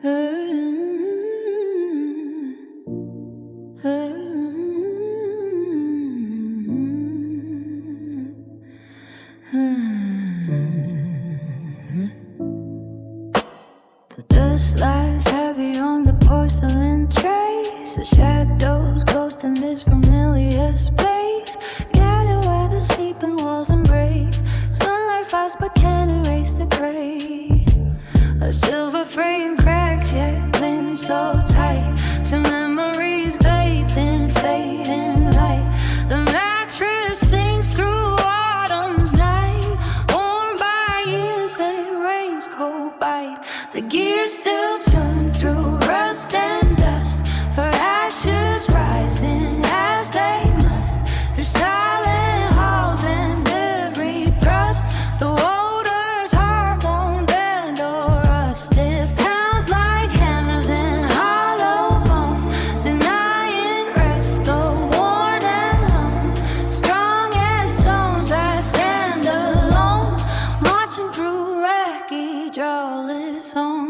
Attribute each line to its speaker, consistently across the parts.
Speaker 1: The dust lies heavy on the porcelain trays. The shadows ghost in this familiar space. Gather where the sleeping walls embrace. Sunlight fights but can't erase the gray. A silver frame cracks yet clings so tight to memories bathed in fading light. The mattress sinks through autumn's night, worn by years and rain's cold bite. The gears still turn through rust and dust, for ashes rising as they must. Through silent halls and debris thrust, the warder's heart won't bend or rust. It pounds like hammers in hollow bone, denying rest, though worn and lone. Strong as stones I stand alone, marching through wreckage all its own.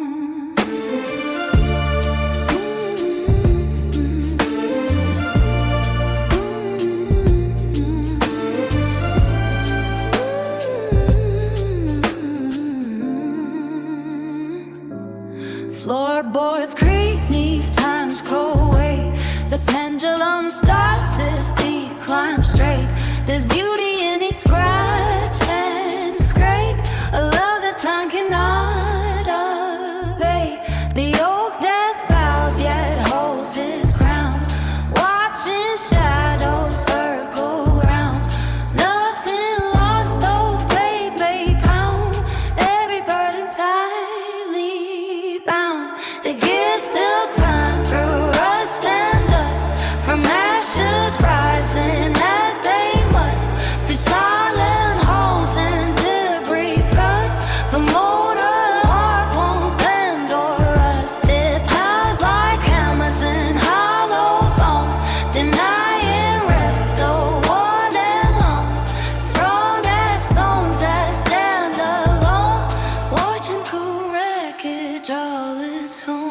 Speaker 1: Floorboards creak neath time's cold weight. The pendulum starts its decline straight. There's beauty in each scratch and scrape, a love that time cannot abate. The oak desk bows yet holds its ground, watching shadows circle round. Nothing lost though fate may pound, every burden tightly bound. The gears still turn through rust and dust, from ashes rising as they must. Through silent halls and debris thrust, the motor heart won't bend or rust. It pounds like hammers in hollow bone, denying rest, though worn and long. Strong as stones that stand alone, watching cool wreckage all its own.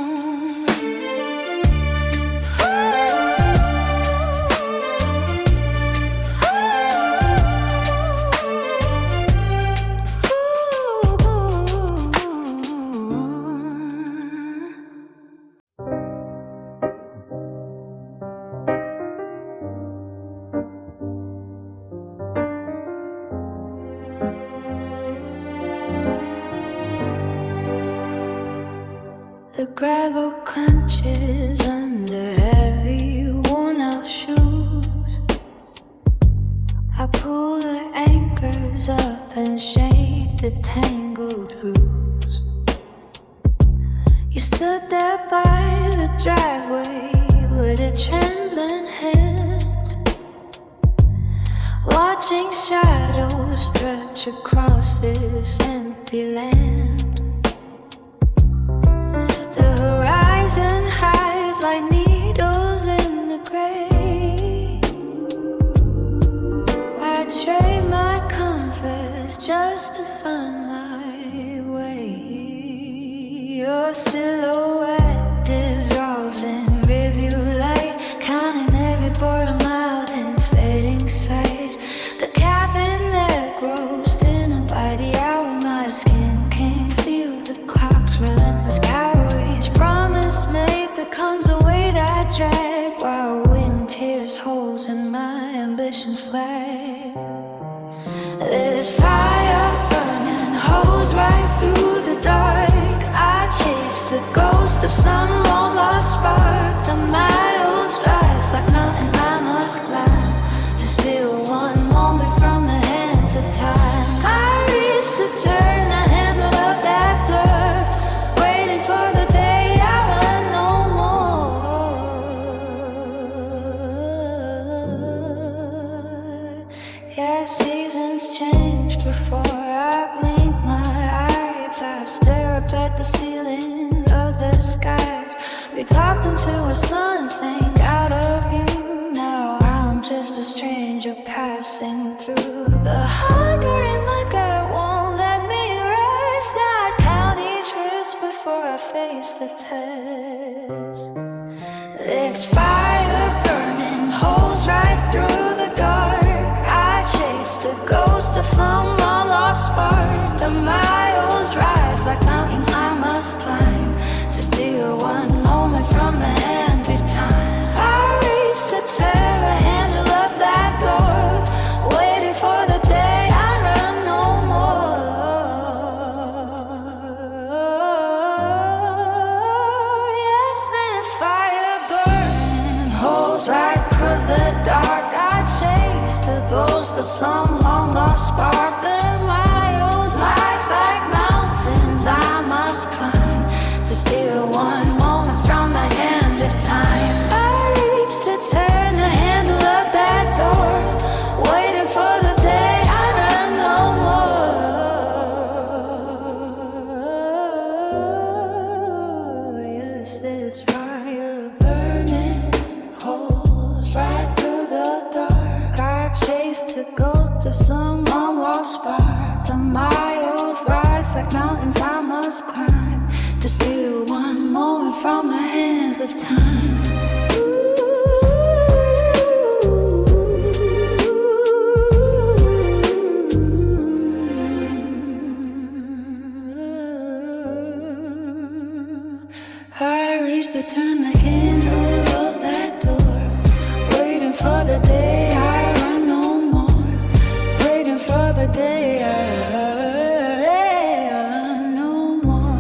Speaker 1: The gravel crunches under heavy worn-out shoes. I pull the anchors up and shake the tangled roots. You stood there by the driveway with a trembling hand, watching shadows stretch across this empty land. The horizon hides like needles in the gray. I trade my comforts just to find my way. Your silhouette dissolves in review light, counting every boredom out in fading sight. The cabinet grows thinner by the hour. My skin can't feel the clock's relentless power. Each promise made becomes a weight I drag, while wind tears holes in my ambition's flag. There's fire burning holes right through the dark. I chase the ghost of some long lost spark. The miles rise like mountain I must climb to steal one moment from the hands of time. I reach to turn the handle of that door, waiting for the day I run no more. Yeah, seasons change before I blink my eyes. I stare up at the ceiling of the skies. We talked until the sun sank out of view. Now I'm just a stranger passing through. The hunger in my gut won't let me rest. I count each wrist before I face the test. It's fire burning holes right through the dark. I chase the ghost of some long lost spark. The miles rise like mountains I must climb to steal one moment from the hand of time. I reach to tear a handle of that door, waiting for the day I run no more. Yes, then fire burning holes right through the dark. I chase the ghost of some long lost spark. The miles rise like mountains I must climb to steal one moment from the hand of time. I reach to turn the handle of that door, waiting for the day I run no more. Yes, there's fire burning holes right through the dark. I chase to go to some long-lost spark. The miles rise like mountains I must climb to steal one moment from the hands of time. I reach to turn the candle of that door, waiting for the day I run no more, waiting for the day I run no more.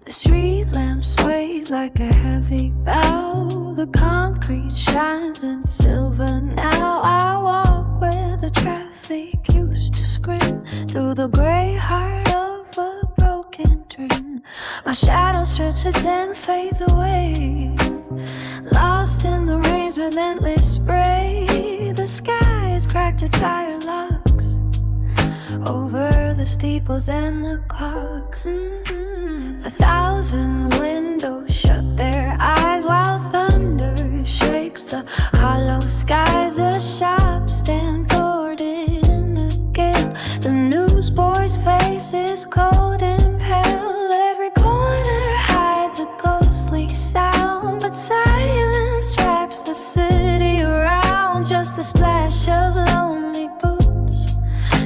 Speaker 1: The street lamp sways like a heavy bow. The concrete shines in silver now. I walk where the traffic used to scream, through the gray heart of a broken dream. My shadow stretches then fades away, lost in the rain's relentless spray. The sky has cracked its iron locks over the steeples and the clocks. 1,000 windows shut their eyes while thunder shakes the hollow skies. A shop stand boarded in the gale. The newsboy's face is cold and pale. Every corner hides a ghostly sound, but silence wraps the city around. Just a splash of lonely boots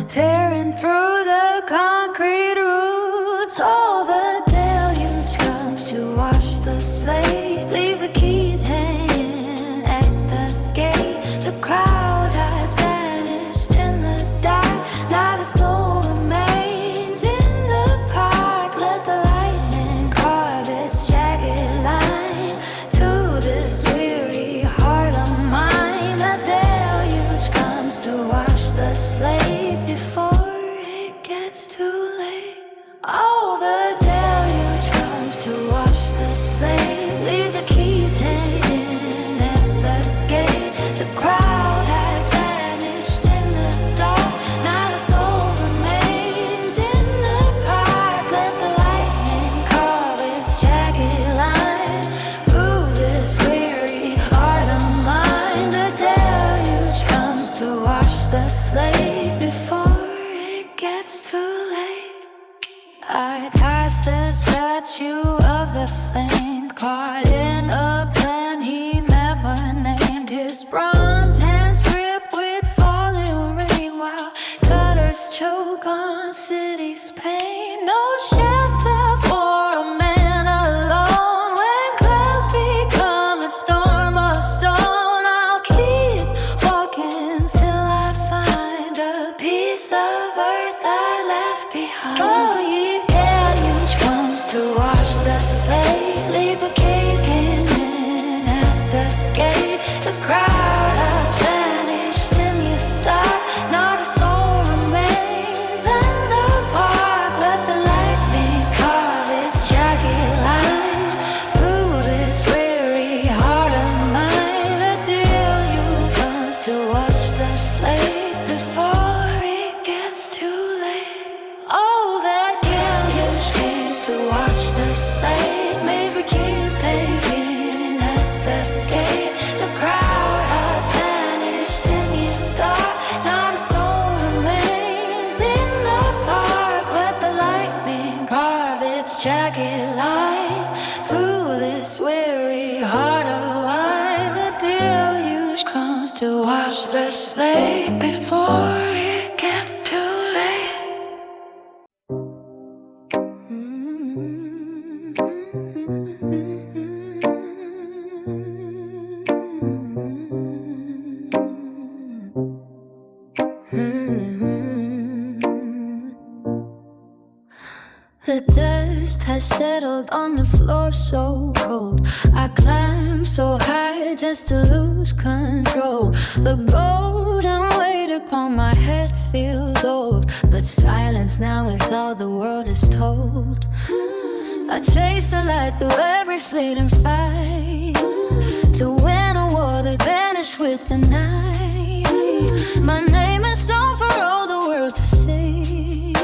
Speaker 1: tearing through the concrete roots. All the deluge comes to wash the slate, leave the keys hanging at the gate. The crowd has vanished in the dark, not a soul remains in the park. Let the lightning carve its jagged line to this weary heart of mine. The deluge comes to wash the slate before it gets too late. Oh, the deluge comes to wash the slate, leave the keys hanging at the gate. The crowd has vanished in the dark, not a soul remains in the park. Let the lightning carve its jagged line through this weary heart of mine. The deluge comes to wash the slate before it gets too late. I'd pass the statue of the faint, caught in a plan he never named. His bronze hands drip with falling rain while cutters choke on city's pain. No shelter for a man alone when clouds become a storm of stone. I'll keep walking till I find a piece of earth I left behind. Oh, ye deluge comes to wash the slate, leave a cave jagged line through this weary heart of wine. The deluge comes to wash the slate before it gets too late. The dust has settled on the floor so cold. I climb so high just to lose control. The golden weight upon my head feels old, but silence now is all the world is told. I chase the light through every fleeting fight to win a war that vanished with the night. My name is song for all the world to see,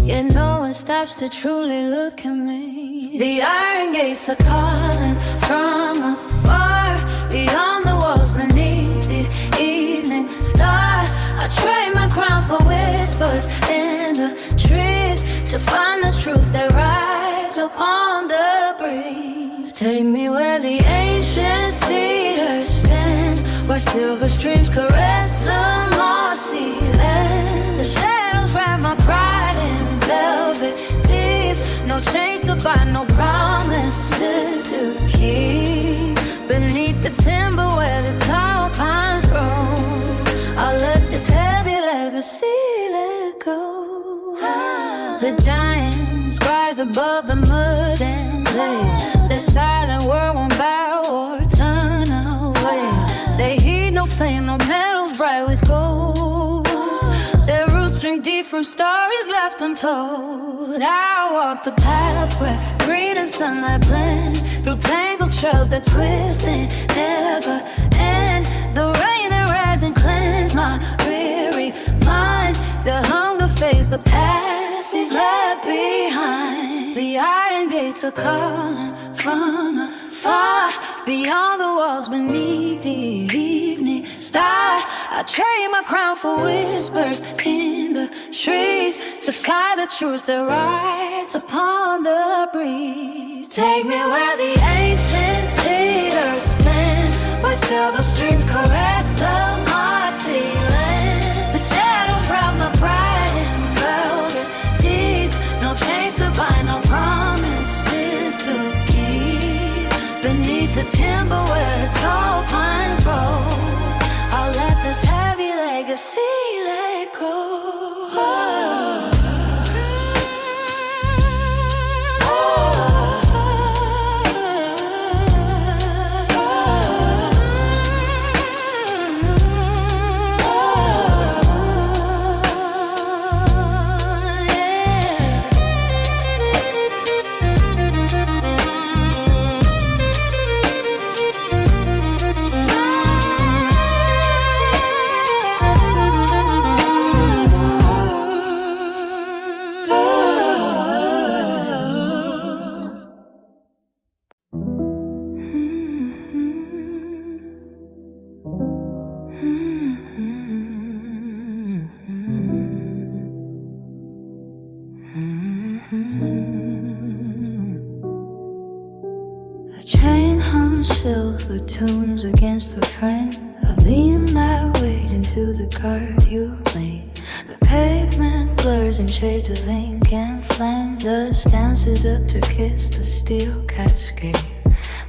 Speaker 1: yet no one stops to truly look at me. The iron gates are calling from afar, beyond the walls beneath the evening star. I trade my crown for whispers in the trees to find the truth that rides upon the breeze. Take me where the ancient cedars stand, where silver streams caress the mossy land. The shadows wrap my pride in velvet deep. No chains to bind, no promises to keep. Beneath the timber where the tall pines grow, I'll let this heavy legacy let go. The giants rise above the mud and clay. The silent word won't bow or turn away. They heed no flame, no metals bright with gold. Their roots drink deep from stories left untold. I walk the paths where green and sunlight blend, through tangled trails that twist and never end. The rain and rising cleanse my weary mind. The hunger fades, the past is left behind. The iron gates are calling from afar, beyond the walls beneath the evening star. I trade my crown for whispers in the trees to find the truth that rides upon the breeze. Take me where the ancient cedars stand, where silver streams caress the mossy land. The shadows wrap my pride in velvet deep. No chains to bind, no promises to keep. Beneath the timber where the tall pines grow, I'll let this heavy legacy let go. The chain hums silver tunes against the frame. I lean my weight into the curve you made. The pavement blurs in shades of ink and flame. Dust dances up to kiss the steel cascade.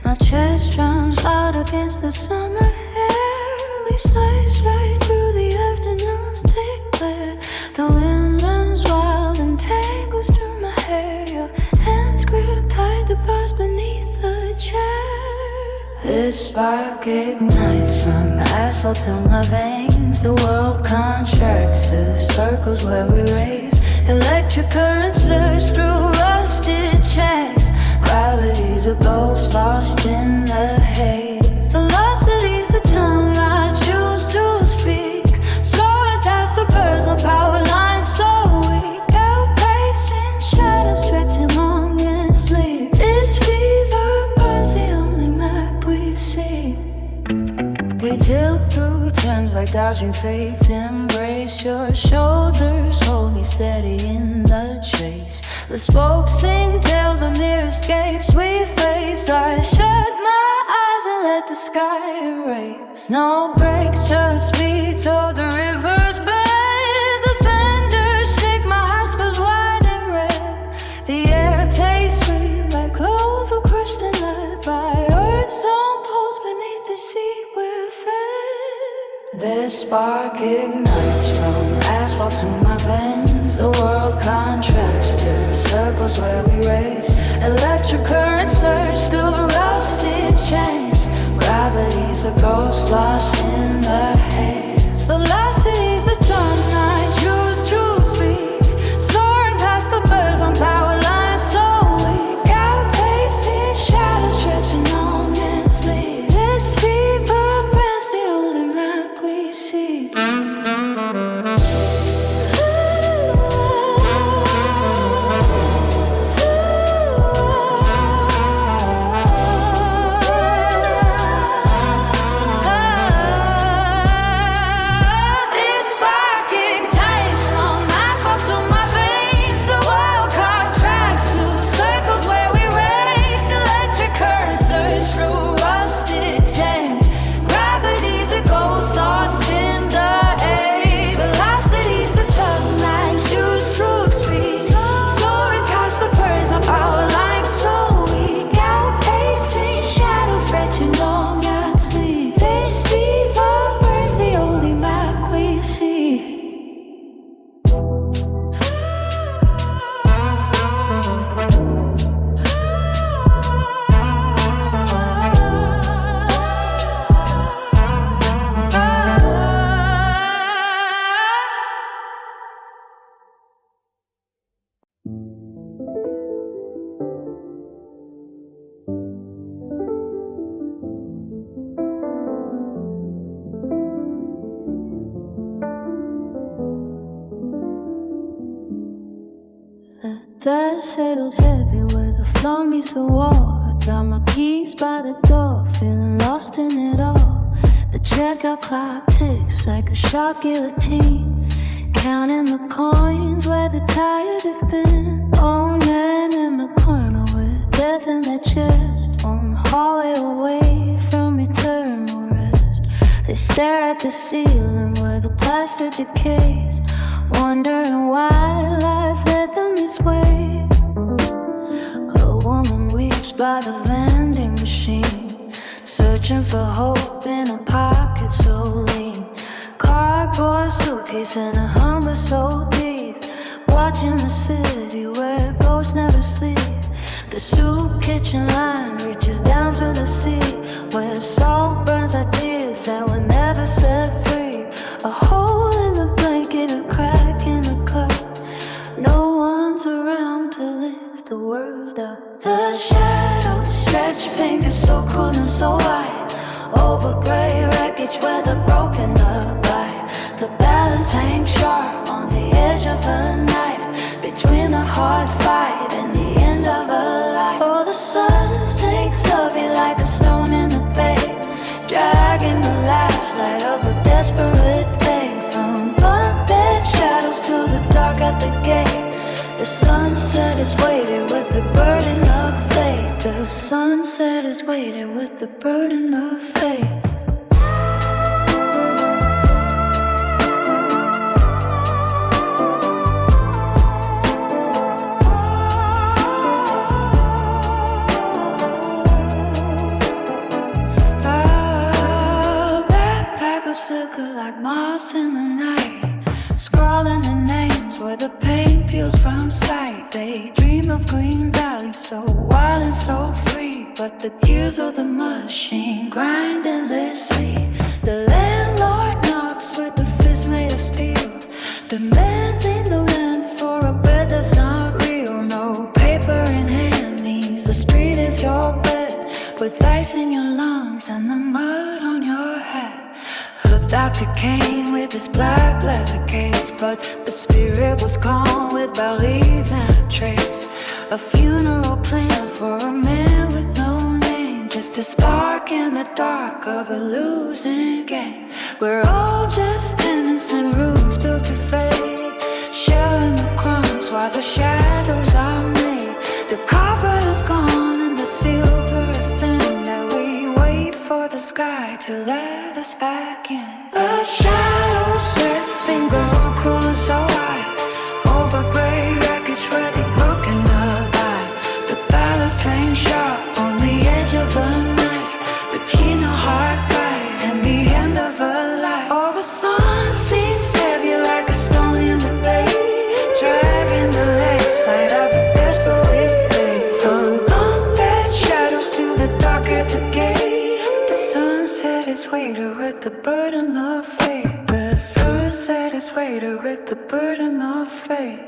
Speaker 1: My chest drums loud against the summer air. We slice right through the afternoon's thick glare. The wind runs wild and tangles through my hair. Your hands grip tight the bars beneath the chair. This spark ignites from asphalt to my veins. The world contracts to circles where we race. Electric currents surge through rusted checks. Gravity's a ghost lost in the haze. Velocity's the tongue I choose to speak. Soaring past the birds on power lines so weak. Outpacing shadows stretching long in sleep. This fever burns the only map we see. We tilt through turns like dodging fate's embrace. Your shoulders hold me steady in the chase. The smoke sing tales of near escapes we face. I shut my eyes and let the sky erase. No breaks, just me till the river's bed. The fenders shake, my heart spills wide and red. The air tastes sweet like clover crushed and led by earth's own pulse beneath the sea we're fed. This spark ignites from asphalt to my veins. The world contracts to circles where we race. Electric current surge through rusted chains. Gravity's a ghost lost in the haze. Velocity's the tongue I choose to speak. Soaring past the birds on power lines so weak. Outpacing shadow stretching on and sleep. This fever burns the only map we see. The settles heavy where the floor meets the wall. I drop my keys by the door, feeling lost in it all. The checkout clock ticks like a shot guillotine, counting the coins where the tired have been. Old man in the corner with death in their chest, on the hallway away from eternal rest. They stare at the ceiling where the plaster decays, wondering why life led them this way. A woman weeps by the vending machine, searching for hope in a pocket so lean. Cardboard suitcase and a hunger so deep, watching the city where ghosts never sleep. The soup kitchen line reaches down to the sea, where salt burns our tears that were never set free. A hole in the blanket, a crack in the cup. No one's around to lift the world up. The shadows stretch fingers so cool and so wide, over gray wreckage where the broken up lie. The balance hangs sharp on the edge of a knife, between the hard fight and the end of a life. Oh, the sun sinks heavy like a stone in the bay, dragging the last light of a desperate day. From bunk bed shadows to the dark at the gate, the sunset is waiting with the burden of fate. The sunset is waiting with the burden of fate. Flicker like moss in the night, scrawling the names where the pain peels from sight. They dream of green valleys so wild and so free, but the gears of the machine grind endlessly. The landlord knocks with a fist made of steel, demanding the rent for a bed that's not real. No paper in hand means the street is your bed, with ice in your lungs and the mud on your hat. The doctor came with his black leather case, but the spirit was gone without leaving a trace. A funeral plan for a man with no name, just a spark in the dark of a losing game. We're all just tenants in rooms built to fade, sharing the crumbs while the shadows are made. The copper is gone and the silver is thin, that we wait for the sky to let us back in. A shadow sweats finger cruel so wide over gray wreckage where they broken up by the ballads laying sharp on the edge of a knife, between a hard fight and the end of a life. All the sun seems heavy like a stone in the bay, dragging the legs light of a desperate way. From undead shadows to the dark at the gate, the sunset is waiter with the burden of fate. The sunset is waiter with the burden of fate.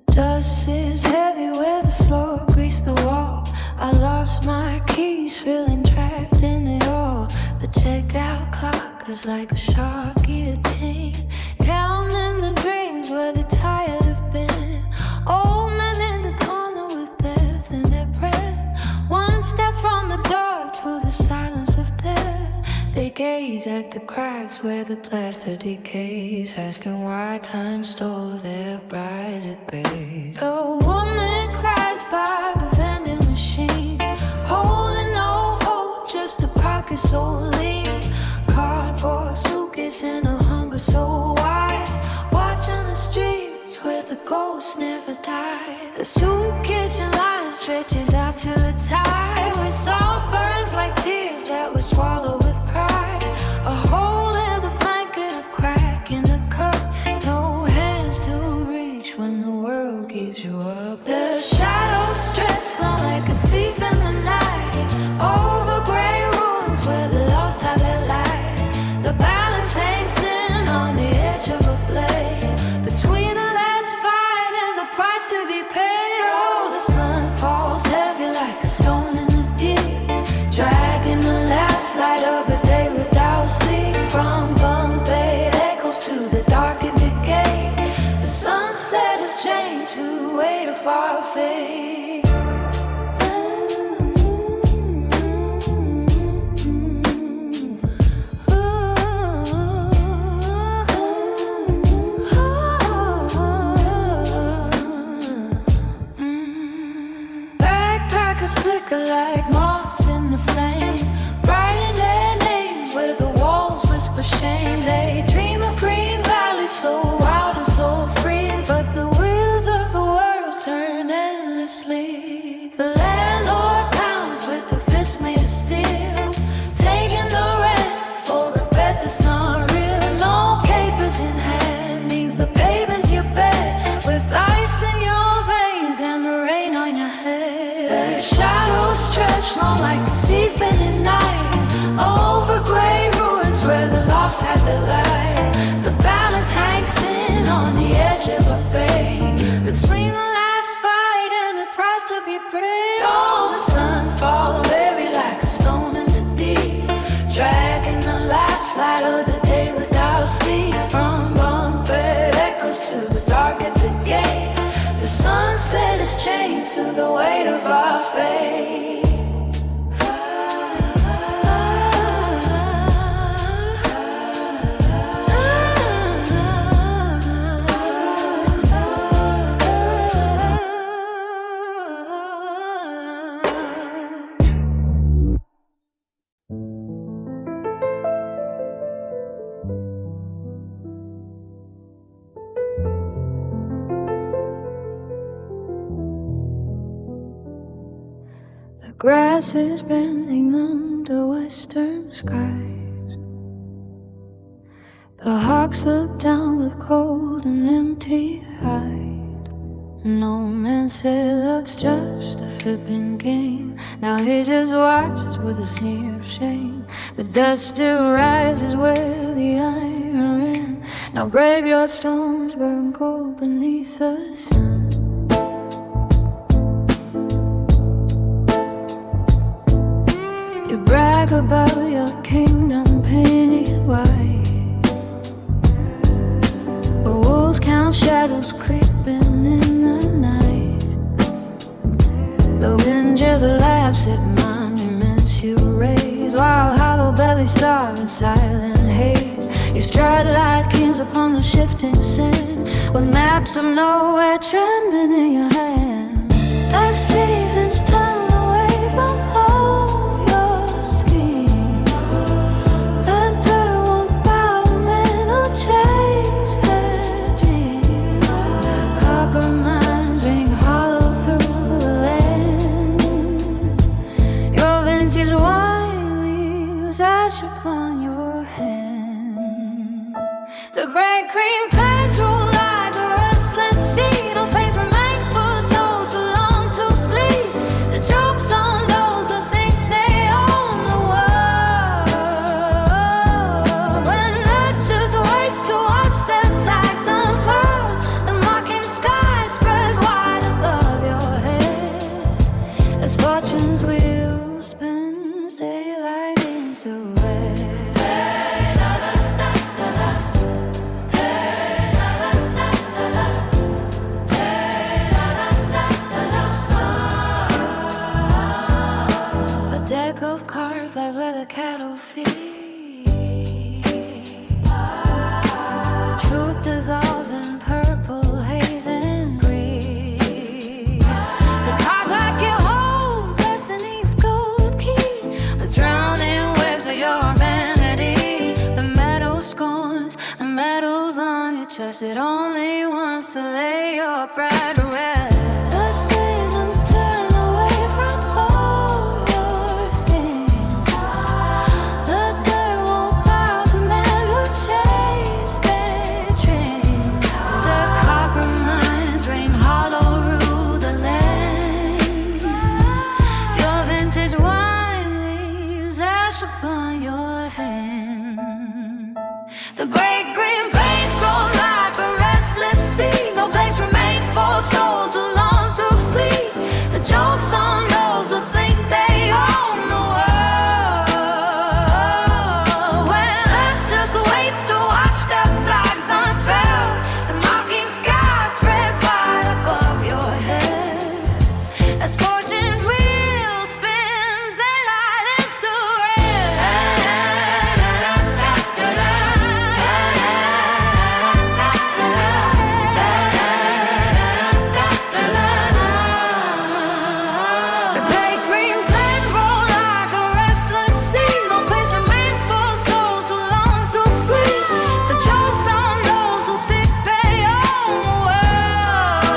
Speaker 1: Dust is heavy where the floor greased the wall. I lost my keys, feeling trapped in it all. The checkout clock is like a sharp guillotine, counting the dreams where the tired have been. Old men in the corner with death in their breath, one step from the door to the silence of death. They gaze at the cracks where the plaster decays, asking why time stole their brighter grace. The woman cries by the vending machine, holding no hope, just a pocket so lean. Cardboard suitcase and a hunger so wide, watching the streets where the ghosts never die. The soup kitchen line stretches out to the tide, where salt burns like tears that were swallowed with pride. A hole in the blanket, a crack in the cup, no hands to reach when the world gives you up. The shadows stretch long like a thief in the night, over gray ruins where the lost have their light. The balance hangs thin on the edge of a blade, between the last fight and the price to be paid. Oh, the sun falls heavy like a stone in the deep, dragging the last light of a day without sleep. From Bombay echoes to the dark at the gate, the sunset is chained to the weight of our fate. Backpackers flicker like moths in the flame, writing their names where the walls whisper shame. They dream of green valleys so wild and so free, but the wheels of the world turn endlessly. The landlord pounds with a fist made of steel, taking the rent for a bed that's not real. No capers in hand means the pavement's your bed, with ice in your veins and the rain on your head. The shadows stretch long like a thief in the night, over gray ruins where the lost had their light. The balance hangs thin on the edge of a bay, between the last fight and the price to be paid. Oh, the sun falls heavy like a stone in the deep, dragging the last light of the day without sleep. From Bombay echoes to the dark at the gate, the sunset is chained to the weight of our fate. The grass is bending under western skies. The hawks look down with cold and empty eyes. No man said looks just a flipping game. Now he just watches with a sneer of shame. The dust still rises where the iron ran. Now graveyard stones burn cold beneath the sun. You brag about your kingdom painted white, but wolves count shadows creeping in the night. The wind just laughs at monuments you raise, while hollow bellies starve in silent haze. You stride like kings upon the shifting sand, with maps of nowhere trembling in your hand. The seasons turn away from all your schemes. The dirt won't bow to men who chase their dreams. The copper mines ring hollow through the land. Your vintage wine leaves ash upon your hand. The great green plains roll like a restless sea. No place remains for souls who long to flee. The joke's on those who think they own the world, when earth just waits to watch their flags unfurl. The mocking sky spreads wide above your head, as fortune's wheel spins daylight into red. Deck of cards lies where the cattle feed. Truth dissolves in purple haze and greed. It's hard like you hold destiny's gold key, but drowning waves of your vanity. The meadow scorns and medals on your chest. It only wants to lay your pride to rest. The seasons turn away from all your schemes. The dirt won't bow to men who chase their dreams. The copper mines ring hollow through the land. Your vintage wine leaves ash upon your hand. The great green plains roll like a restless sea. No place remains for souls who long to flee. The joke's on those who think they own the world, when earth just waits to watch their flags unfurl. The mocking sky spreads wide above your head, as fortune's wheel spins daylight into the great green plain roll like a restless sea. No place remains for souls who long to flee. The joke's on those who think they own the world,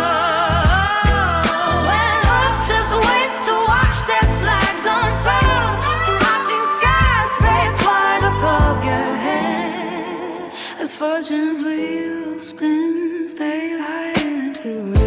Speaker 1: when earth just waits to watch their flags unfurl. The mountain sky spreads wide above your head, as fortune's wheel spins daylight into red.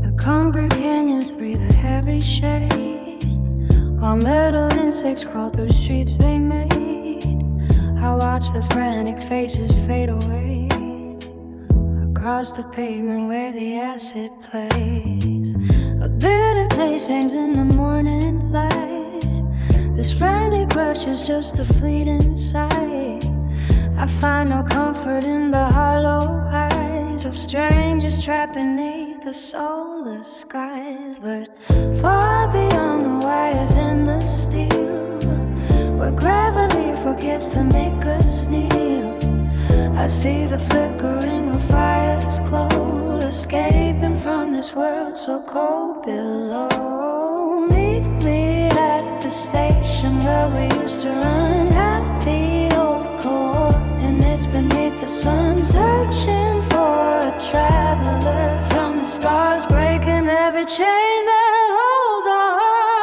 Speaker 1: The concrete canyons breathe a heavy shade, while metal insects crawl through streets they made. I watch the frantic faces fade away across the pavement where the acid plays. A bitter taste hangs in the morning light. This frantic rush is just a fleeting sight. I find no comfort in the hollow eyes of strangers trapped beneath the soulless skies, but far beyond the wires and the steel, where gravity forgets to make us kneel, I see the flickering the fire's glowed, escaping from this world so cold below. Meet me at the station where we used to run at the old coordinates beneath the sun, searching for a traveler from the stars, breaking every chain that holds our hearts.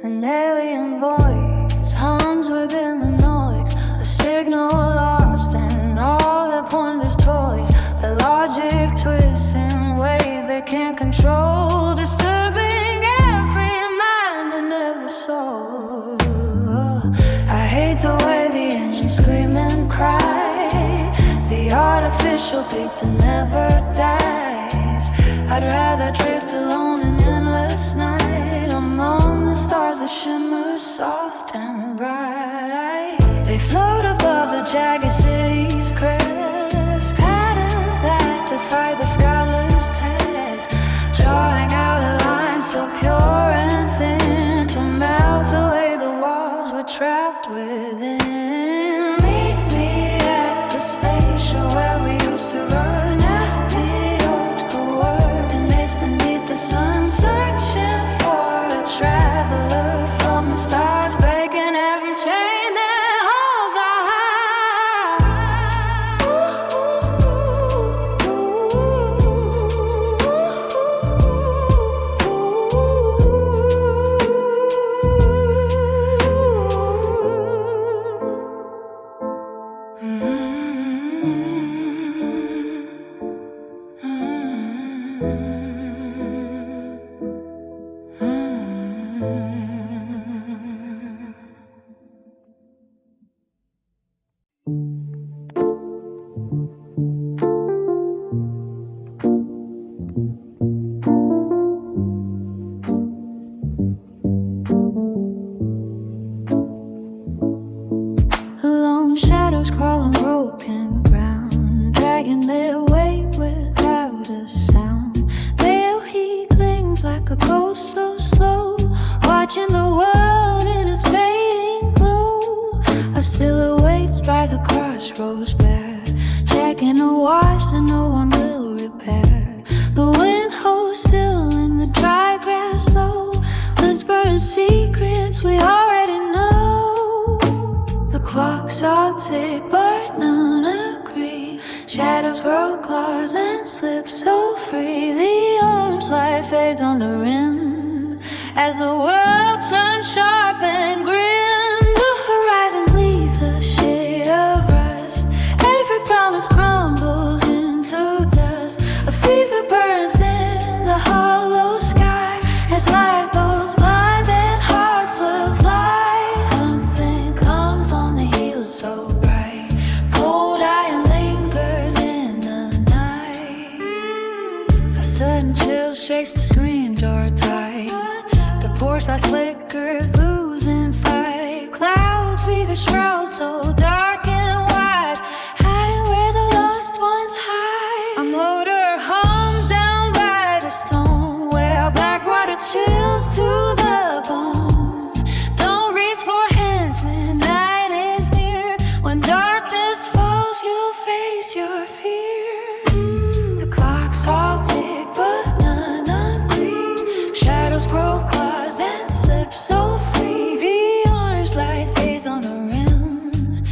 Speaker 1: An alien voice hums within the noise, a signal lost in all the pointless toys. The logic twists in ways they can't control, disturbing every mind and every soul. I hate the way the engines scream and cry, the artificial beat that never dies. I'd rather drift alone in endless night among the stars that shimmer soft and bright. They float above the jagged city's crest, patterns that defy the scholar's test, drawing out a line so pure and thin to melt away the walls we're trapped within. Meet me at the station where we used to run at the old coordinates beneath the sun, searching for a traveler from the stars, breaking every chain that holds our long shadows crawl on broken ground, dragging their weight without a sound. Pale heat clings like a ghost so slow, watching the world in its fading glow. A silhouettes by the crossroads bare, checking a wash that no one will repair. The wind holds still in the dry grass low, whispering secrets we already know. The clocks all tick but none agree, shadows grow claws and slip so free. The orange light fades on the rim as the world turns sharp and grim. The horizon bleeds a shade of rust, every promise crumbles into dust. A fever burns in the hollow sky as light goes blind and hearts will fly. Something comes on the heels so bright, cold iron lingers in the night. A sudden chill shakes the screen door tight, the porch light flickers, losing fight. Clouds weave a shroud so dark and wide, hiding where the lost ones hide. A motor hums down by the stone, where black water chills to the bone. Don't reach for hands when night is near, when darkness falls you'll face your fear. The clocks all tick but none agree, shadows grow claws and slip so free. The orange light fades on the rim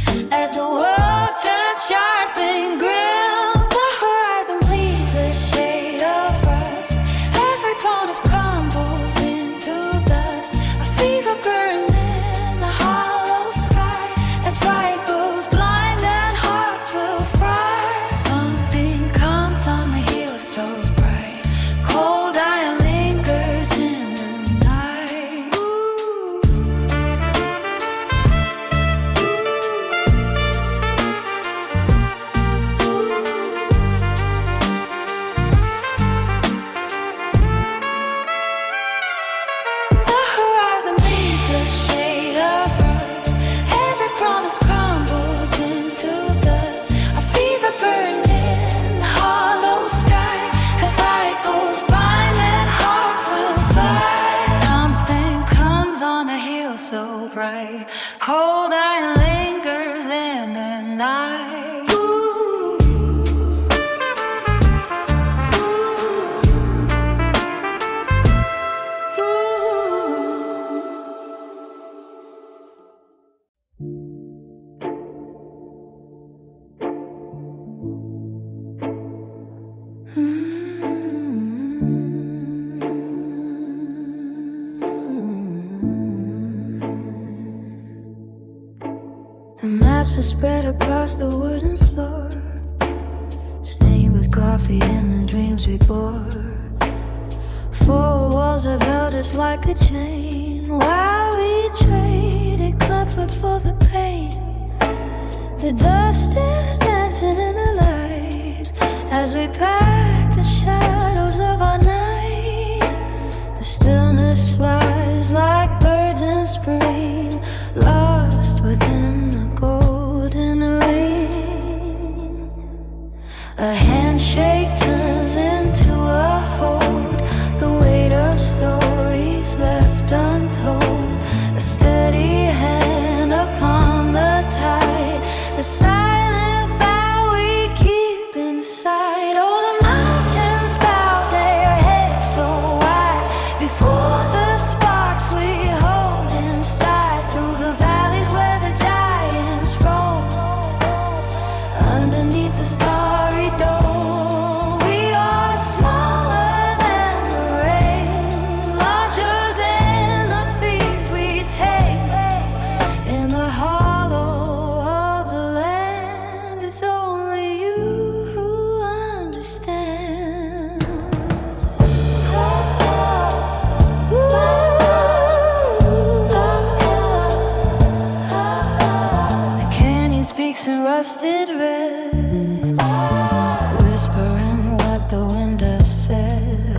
Speaker 1: The maps are spread across the wooden floor, stained with coffee and the dreams we bore. Four walls have held us like a chain, while we traded comfort for the pain. The dust is dancing in the light as we pack the shadows of our night. The stillness flies like birds in spring, lost within the golden ring. A handshake turns into a hold, the weight of stories left untold. A steady hand upon the tide, the silent vow we keep inside. Oh, the mountains bow their heads so wide before the sparks we hold inside. Through the valleys where the giants roam, underneath the starry dome, we are smaller than the rain, larger than the fees we take. In the hollow of the land, it's only you who understand. The canyon speaks in rusted red, whispering what the wind has said.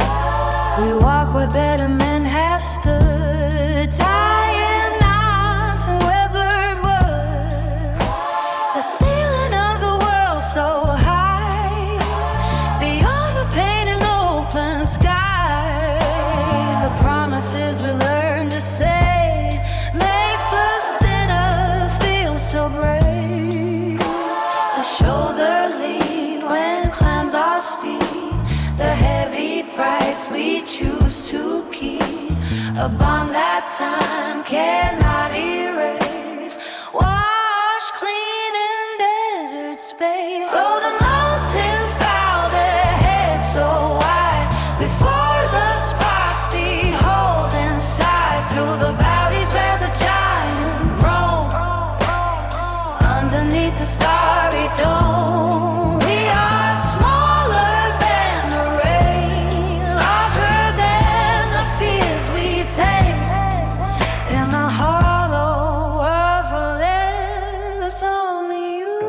Speaker 1: We walk where better men have stood, tying knots and weathered wood. The ceiling of the world so high, beyond the painted open sky. The promises we learn to say make the sinner feel so brave. A shoulder lean when climbs are steep, the heavy price we choose to keep. A bond that time cannot erase, washed clean in desert space. So the mountains bow their heads so wide before the sparks they hold inside. Through the valleys where the giant roam, underneath the starry dome, we are smaller than the rain, larger than the fears we take. In the hollow of a land, it's only you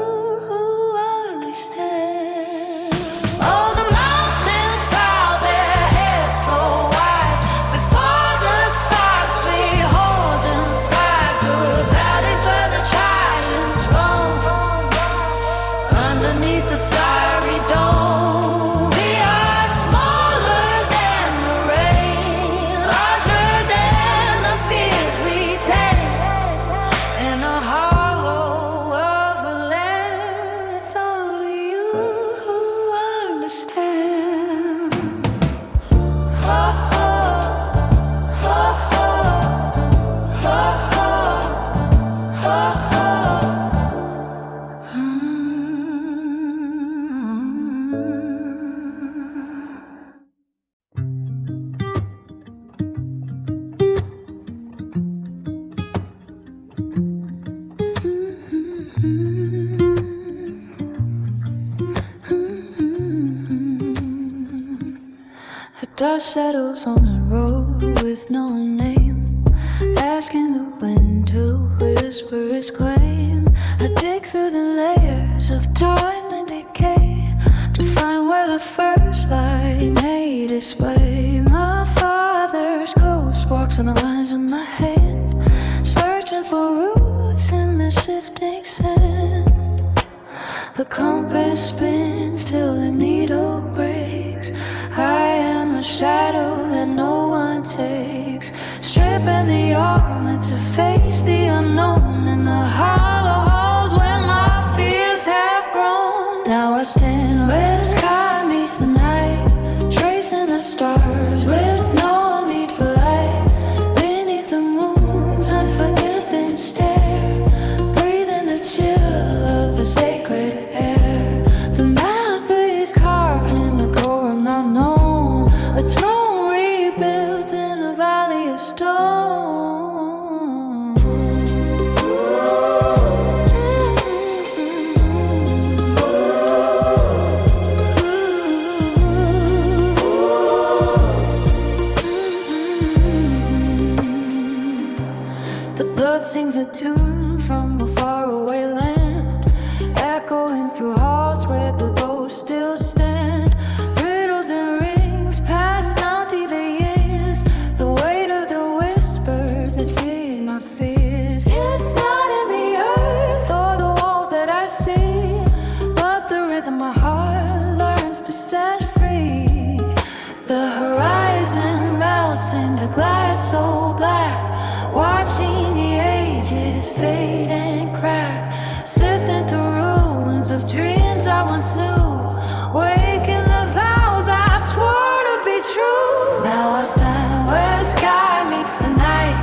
Speaker 1: who understand. Oh, the mountains bow their heads so wide before the sparks we hold inside. Through the valleys where the giants roam, underneath the starry dome, we are smaller than the rain, larger than the fears we take. In the hollow of a land, it's only you who understand. Oh, oh, oh, oh, oh, oh, oh. The dust settles on the road with no name, asking the wind to whisper its claim. I dig through the layers of time and decay to find where the first light made its way. My father's ghost walks on the lines of my hand, searching for roots in the shifting sand. The compass spins till the needle breaks. I am a shadow that no one takes, stripping the armor to face the unknown. In the hollow halls where my fears have grown, now I stand where the sky meets the night, tracing the stars with no need for light. Beneath the moon's unforgiving stare, breathing the chill of the sacred air. The map is carved in the gold blood sings a tune from a faraway land, echoing through halls where the ghosts still stand. Riddles and rings passed down through the years, the weight of the whispers that feed my fears. It's not in the earth or the walls that I see, but the rhythm my heart learns to set free. The horizon melts into glass so black, watching the ages fade and crack, sifting through ruins of dreams I once knew, waking the vows I swore to be true. Now I stand where sky meets the night,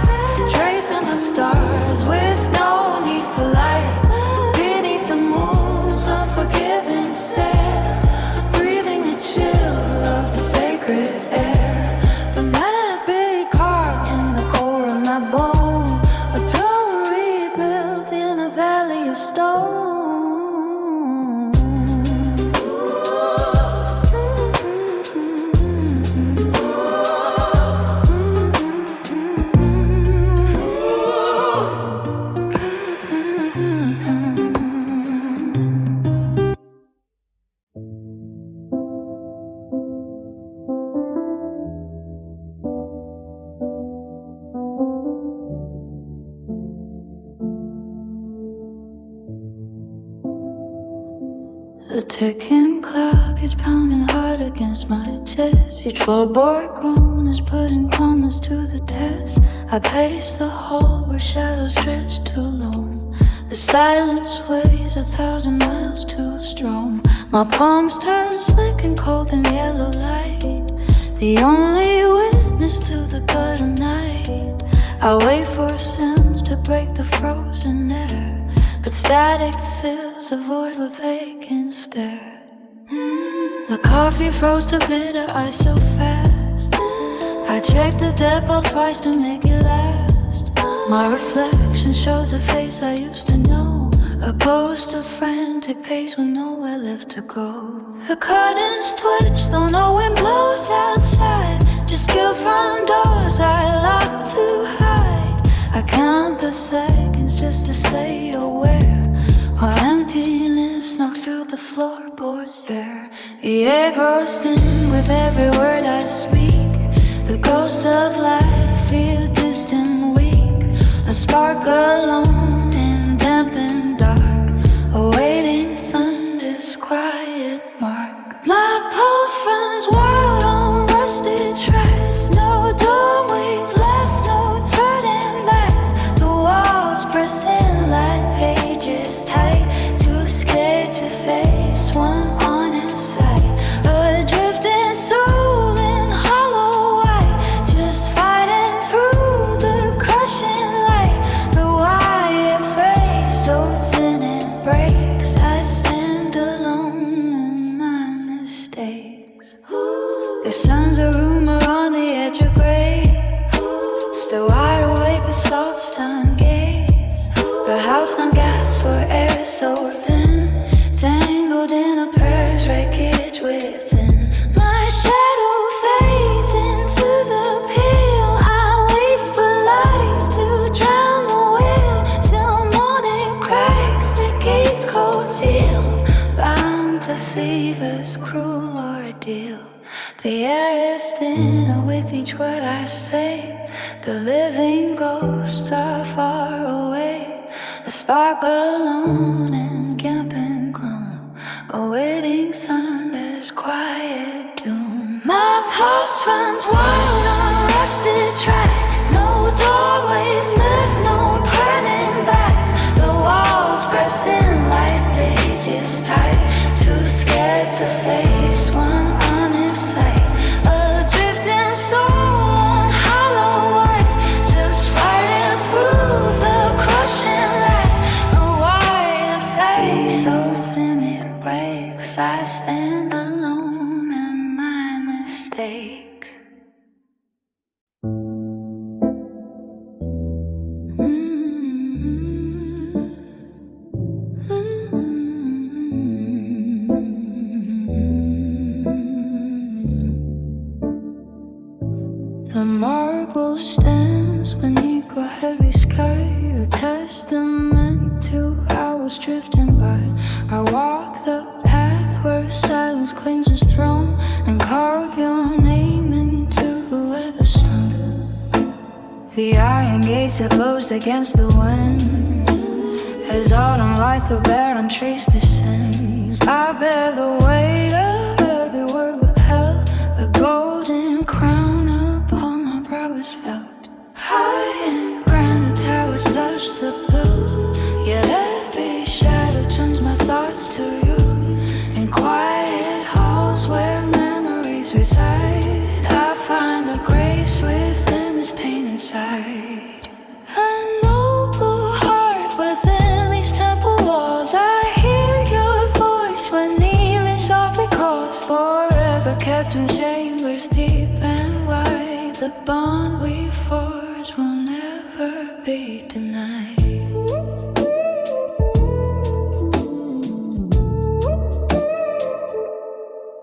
Speaker 1: tracing the stars with no need for light, beneath the moon's unforgiving stare, breathing the chill of the sacred air. The man be carved in the core of my bone, a throne rebuilt in a valley of stone. The ticking clock is pounding hard against my chest. Each floorboard groan is putting calmness to the test. I pace the hall where shadows stretch too long. The silence weighs 1,000 miles too strong. My palms turn slick and cold in yellow light, the only witness to the gut of night. I wait for sounds to break the frozen air, but static fills a void with vacant stare. The coffee froze to bitter ice so fast, I checked the depot twice to make it last. My reflection shows a face I used to know, a ghost of frantic pace with nowhere left to go. The curtains twitch though no wind blows outside, just guilt from doors I lock to hide. I count the seconds just to stay aware, while emptiness knocks through the floorboards there. The air grows thin with every word I speak, the ghosts of life feel distant and weak. A spark alone in damp and dark, awaiting thunder's quiet mark. My pulse runs wild on rusted tracks, no doorways left, no turning backs. The walls press in like pages tight, too scared to face one honest sight. A drifting soul in hollow white, just fighting through the crushing light. The wire face so thin it breaks, I stand alone in my mistakes. The sun's a rumor on the edge of grave, still wide awake with salt-stunned gaze. The house on gas for air so thin, tangled in a purse wreckage within. My shadow fades into the pale, I wait for life to drown the wheel, till morning cracks the gate's cold seal, bound to fever's cruel ordeal. The air is thinner with each word I say, the living ghosts are far away. A spark alone in camp and gloom, awaiting thunder's quiet doom. My pulse runs wild on rusted tracks, no doorways left, no turning backs. The walls press in like pages tight, too scared to face one honest sight. A drifting soul on hollow white, just fighting through the crushing light. The wire face so thin it breaks, I stand alone in my mistakes. The marble stands beneath a heavy sky a testament to I was drifting by. I walk the path where silence claims its throne and carve your name into the weatherstone. The iron gates that closed against the wind, as autumn light the barren trees descends. I bear the weight of every word withheld, the golden crown upon my brow is felt. High and grand the towers touch the blue, yet every shadow turns my thoughts to you. In quiet halls where memories reside, I find a grace within this pain inside. A noble heart within these temple walls, I hear your voice when evening softly calls. Forever kept in chambers deep and wide, the bond we forged will never be denied.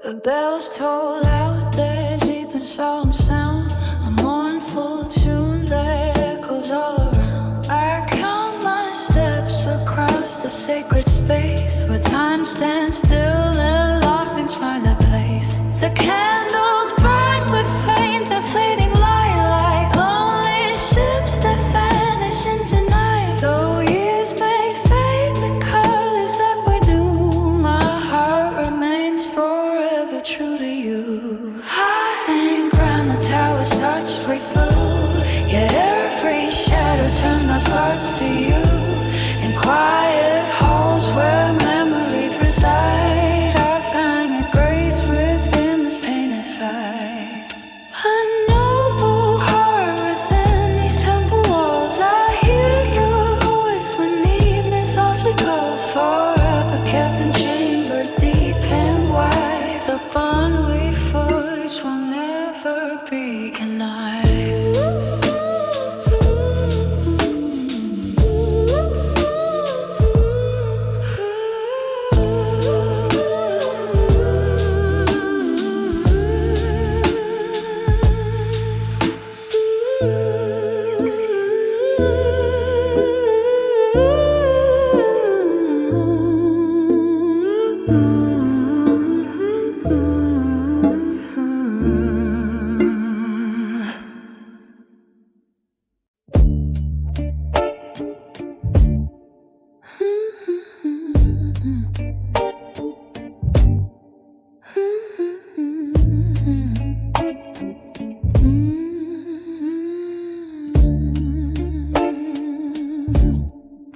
Speaker 1: The bells toll out their deep and solemn sound, a mournful tune that echoes all around. I count my steps across the sacred space where time stands still and lost things find their place. The candles burn with faint and fleeting light, like lonely ships that vanish into night. Though years may fade the colors that we knew, my heart remains forever true to you. High and grand the towers touch with blue, yet every shadow turns my thoughts to you. In quiet halls where memory preside, I find a grace within this pain inside. A noble heart within these temple walls, I hear your voice when evening softly calls. Forever kept in chambers deep and wide, the bond we forged will never be denied.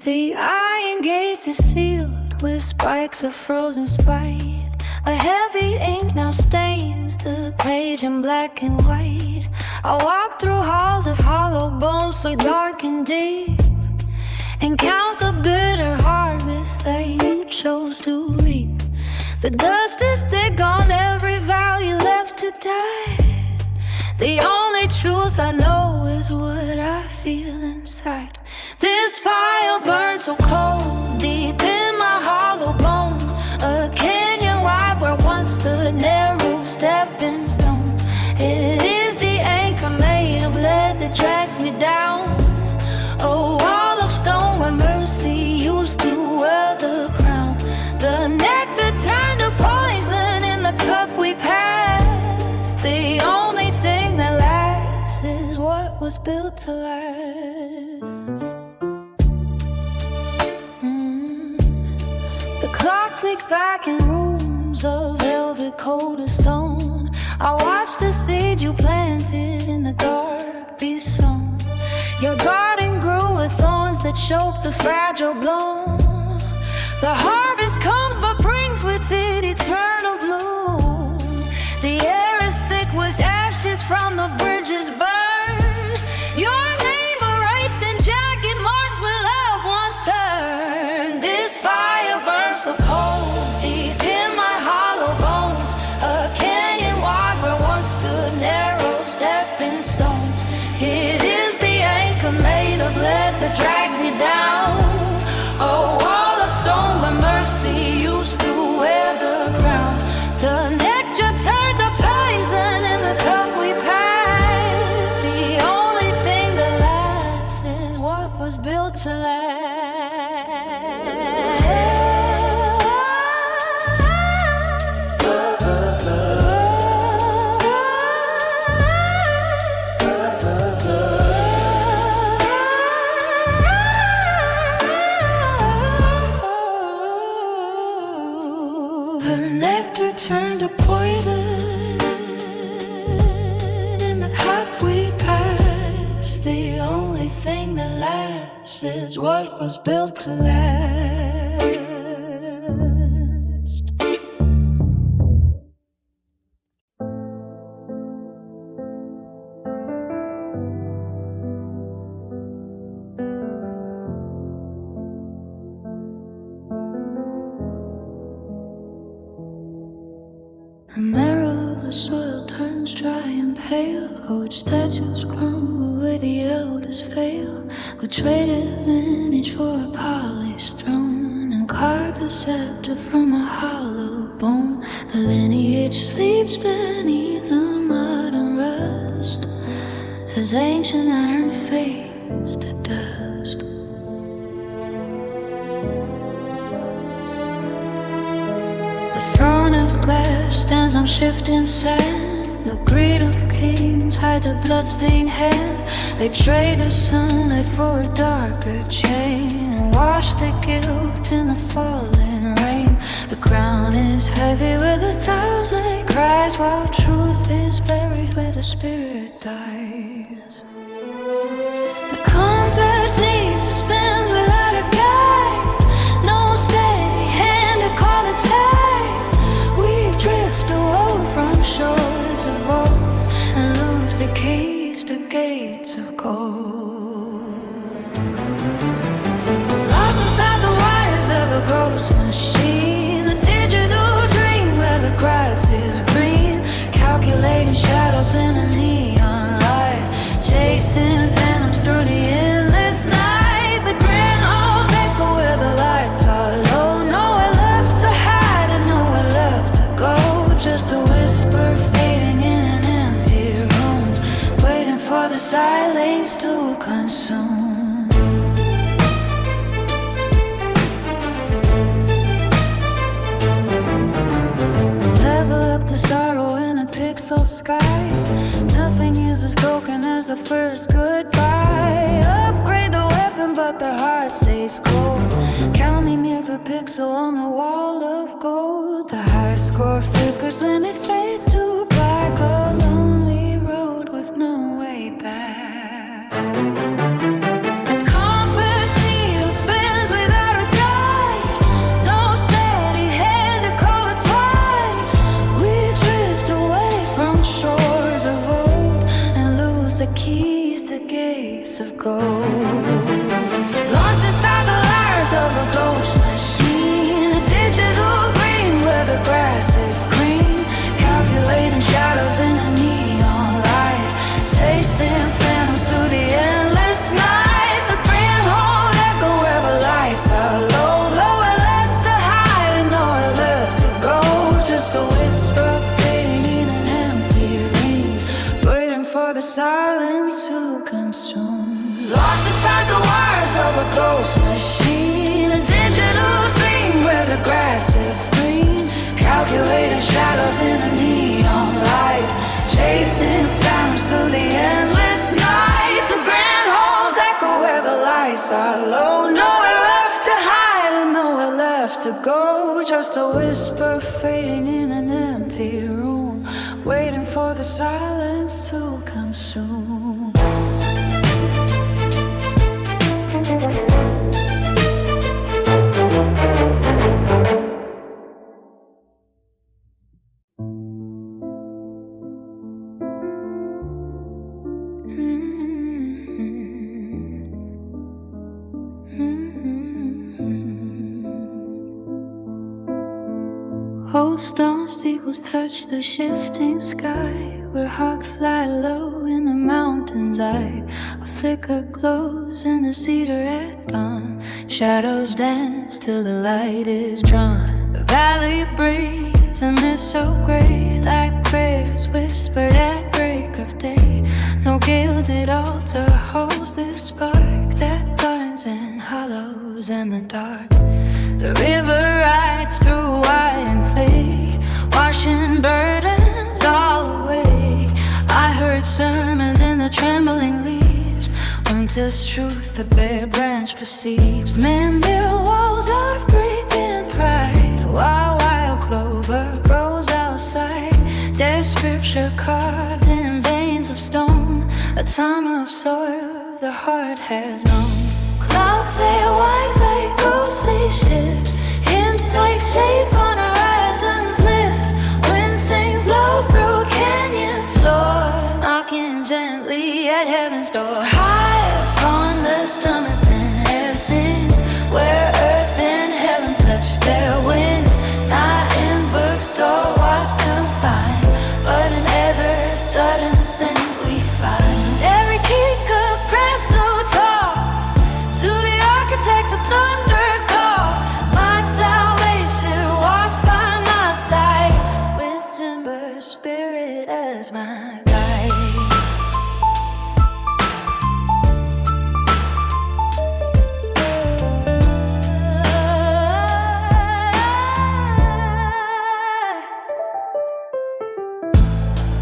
Speaker 1: The iron gates are sealed with spikes of frozen spite. A heavy ink now stains the page in black and white. I walk through halls of hollow bones so dark and deep, and count the bitter harvest that you chose to reap. The dust is thick on every vow you left to die. The only truth I know is what I feel inside. This fire burns so cold deep in my hollow bones, a canyon wide where once stood narrow stepping stones. It is the anchor made of lead that drags me down, a wall of stone where mercy used to wear the crown. The nectar turned to poison in the cup we passed. The only thing that lasts is what was built to last. The clock ticks back in rooms of velvet cold as stone. I watch the seed you planted in the dark be sown. Your garden grew with thorns that choke the fragile bloom. The harvest comes but brings with it eternal bloom. The air is thick with ashes from the bridges burned. Your name erased in jagged marks where love once turned. This fire burns so cold deep in my hollow bones, a canyon wide where once stood narrow stepping stones. It is the anchor made of lead that drags me down, a wall of stone where mercy used to wear the crown. The nectar turned to poison in the cup we passed. This is what was built to last. The marrow of the soil turns dry and pale. Old statues crumble where the elders fail. We traded lineage for a polished throne and carved the scepter from a hollow bone. The lineage sleeps beneath the mud and rust as ancient iron fades to dust. A throne of glass stands on shifting sand. The greed of kings hides a bloodstained hand. They trade the sunlight for a darker chain and wash the guilt in the falling rain. The crown is heavy with 1,000 cries, while truth is buried where the spirit dies. The compass neither spins without a guide. No steady hand to call the tide. We drift away from shores of old and lose the keys to gates of gold. Lost inside the wires of a ghost machine, a digital dream where the grass is green. Calculating shadows in a neon light, chasing phantoms through the endless night. The grand halls echo where the lights are low. Nowhere left to hide and nowhere left to go. Just a whisper fading in an empty room, waiting for the silence to consume. Level up the sorrow in a pixel sky. Nothing is as broken as the first goodbye. Upgrade the weapon but the heart stays cold, counting every pixel on the wall of gold. The high score flickers, then it fades to black. A lonely road with no way back. The compass needle spins without a guide. No steady hand to call the tide. We drift away from shores of old and lose the keys to gates of gold. Lost inside the liars of a ghost machine, a digital dream where the grass is green. Calculating shadows in a neon light, chasing phantoms through the endless night. The grand hall echo where the lights are low. Nowhere less to hide and nowhere left to go. Just a whisper fading in an empty ring, waiting for the silence to consume. Lost inside the wires of a ghost machine, a digital dream where the grass is green. Calculating shadows in a neon light, chasing phantoms through the endless night. The grand halls echo where the lights are low. Nowhere left to hide and nowhere left to go. Just a whisper fading in an empty room, waiting for the silence to consume. Old stone steeples touch the shifting sky, where hawks fly low in the mountains. A flicker glows in the cedar at dawn. Shadows dance till the light is drawn. The valley breathes a mist so gray, like prayers whispered at break of day. No gilded altar holds this spark that burns in hollows in the dark. The river rides through wine and clay, washing burdens all away. I heard sermons in the trembling leaves. Winter's truth the bare branch perceives. Men build walls of breathing pride, while wild clover grows outside. There's scripture carved in veins of stone, a tongue of soil the heart has known. Clouds sail white like ghostly ships. Hymns take shape on horizons lifts. Wind sings low through a canyon floor, knocking gently at heaven's door. High upon the summit then air sings, where earth and heaven touch their wings. Not in books or walls confined, but in ever sudden scent we find. Every key could press so tall, to the architect of thunder's call. My salvation walks by my side, with timber spirit as my guide.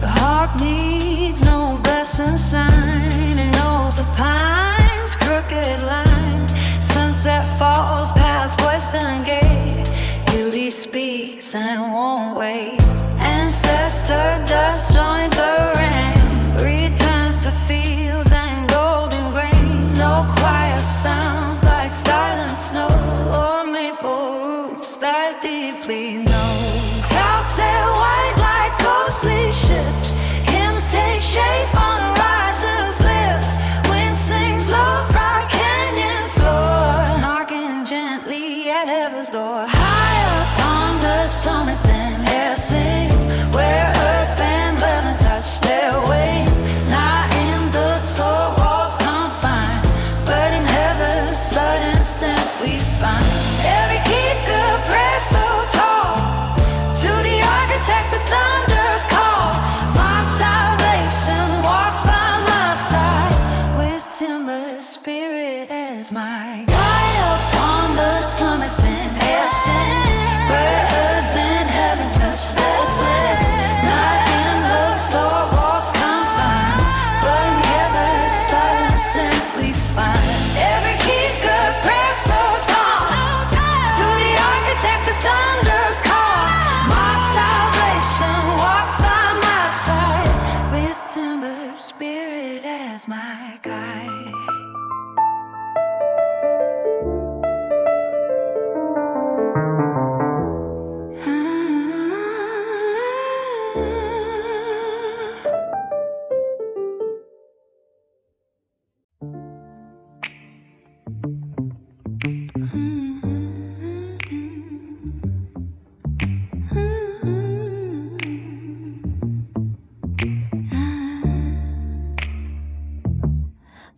Speaker 1: The hawk needs no blessing sign, it knows the pine's crooked line. Sunset falls past Western Gate, beauty speaks and won't wait. Ancestor dust joins the rain, returns to fields and golden grain. No quiet sounds like silent snow, or maple roots that deeply know. Clouds sail white like ghostly ships. Hymns take shape on horizons lift. Wind sings low from canyon floor, knocking gently at heaven's door. High up on the summit then air sings, where earth and heaven touch their wings. Not in books or walls confined, but in heaven's sudden scent we find. Every key could press so tall, to the architect of thunder's call. My salvation walks by my side, with timber spirit as my guide. Up on the summit then air sings, where earth and heaven touch their wings. Not in books or walls confined, but in heaven's sudden scent we find. Every key could press so tall, to the architect of thunder's call. My salvation walks by my side, with timber spirit as my guide.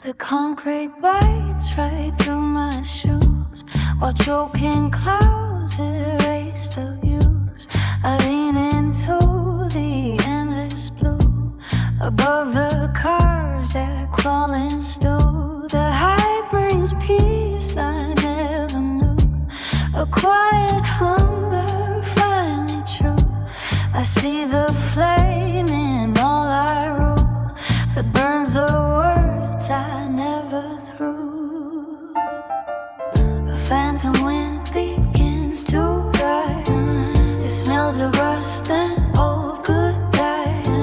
Speaker 1: The concrete bites right through my shoes, while choking clouds erase the views. I lean into the endless blue, above the cars that crawling stew. The high brings peace I never knew, a quiet hunger finally true. I see the flame in all I rule, that burns the words I never threw. A phantom wind begins to rise, it smells of rust and old goodbyes.